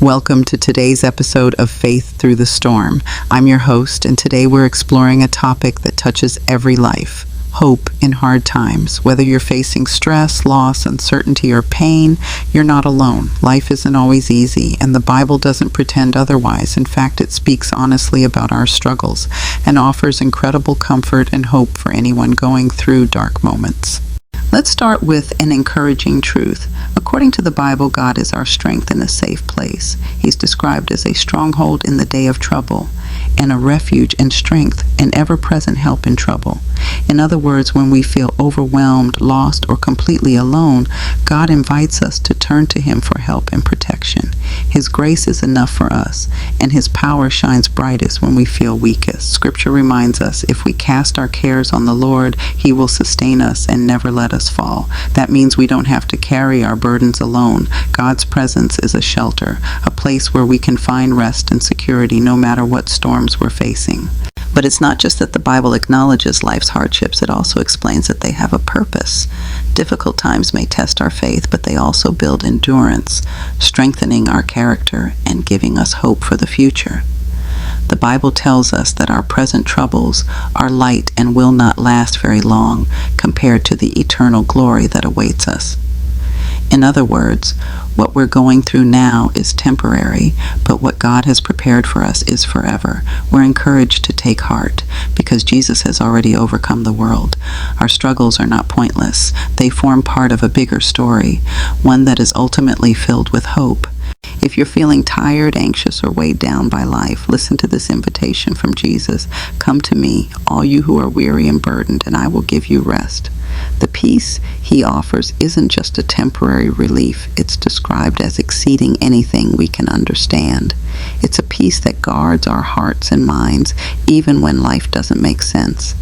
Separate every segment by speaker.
Speaker 1: Welcome to today's episode of Faith Through the Storm. I'm your host, and today we're exploring a topic that touches every life: hope in hard times. Whether you're facing stress, loss, uncertainty, or pain, you're not alone. Life isn't always easy, and the Bible doesn't pretend otherwise. In fact, it speaks honestly about our struggles and offers incredible comfort and hope for anyone going through dark moments. Let's start with an encouraging truth. According to the Bible, God is our strength and a safe place. He's described as a stronghold in the day of trouble, and a refuge and strength and ever-present help in trouble. In other words, when we feel overwhelmed, lost, or completely alone, God invites us to turn to Him for help and protection. His grace is enough for us, and His power shines brightest when we feel weakest. Scripture reminds us, if we cast our cares on the Lord, He will sustain us and never let us fall. That means we don't have to carry our burdens alone. God's presence is a shelter, a place where we can find rest and security no matter what storms we're facing. But it's not just that the Bible acknowledges life's hardships, it also explains that they have a purpose. Difficult times may test our faith, but they also build endurance, strengthening our character and giving us hope for the future. The Bible tells us that our present troubles are light and will not last very long compared to the eternal glory that awaits us. In other words, what we're going through now is temporary, but what God has prepared for us is forever. We're encouraged to take heart because Jesus has already overcome the world. Our struggles are not pointless. They form part of a bigger story, one that is ultimately filled with hope. If you're feeling tired, anxious, or weighed down by life, listen to this invitation from Jesus. Come to me, all you who are weary and burdened, and I will give you rest. The peace He offers isn't just a temporary relief. It's described as exceeding anything we can understand. It's a peace that guards our hearts and minds, even when life doesn't make sense.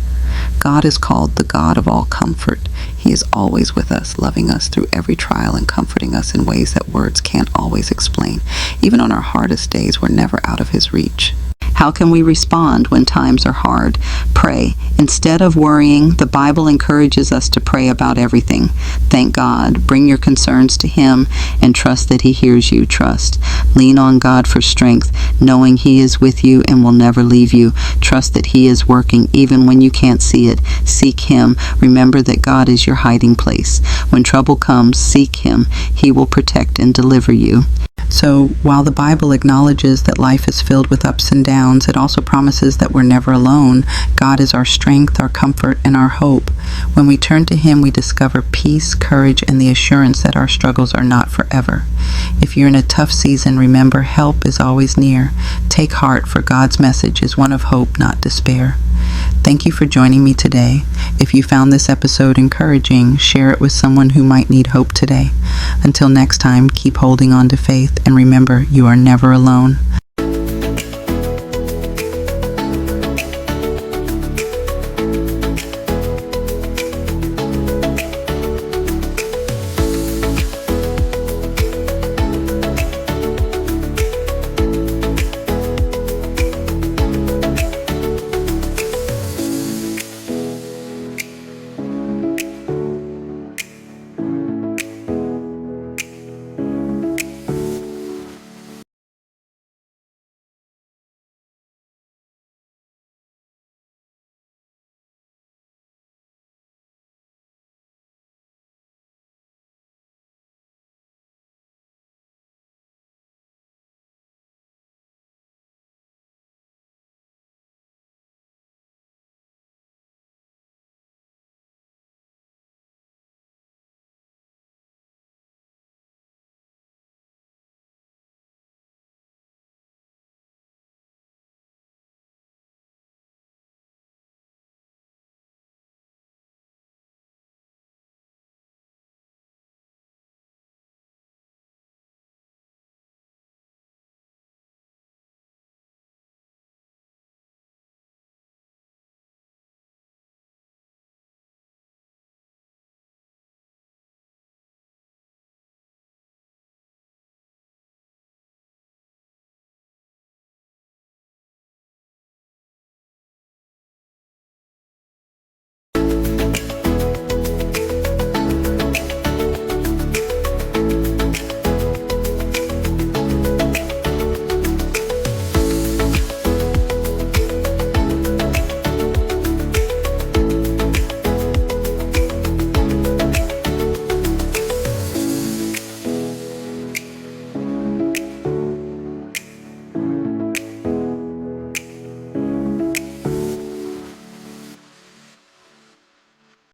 Speaker 1: God is called the God of all comfort. He is always with us, loving us through every trial and comforting us in ways that words can't always explain. Even on our hardest days, we're never out of His reach. How can we respond when times are hard? Pray. Instead of worrying, the Bible encourages us to pray about everything. Thank God. Bring your concerns to Him and trust that He hears you. Trust. Lean on God for strength, knowing He is with you and will never leave you. Trust that He is working even when you can't see it. Seek Him. Remember that God is your hiding place. When trouble comes, seek Him. He will protect and deliver you. So, while the Bible acknowledges that life is filled with ups and downs, it also promises that we're never alone. God is our strength, our comfort, and our hope. When we turn to Him, we discover peace, courage, and the assurance that our struggles are not forever. If you're in a tough season, remember, help is always near. Take heart, for God's message is one of hope, not despair. Thank you for joining me today. If you found this episode encouraging, share it with someone who might need hope today. Until next time, keep holding on to faith, and remember, you are never alone.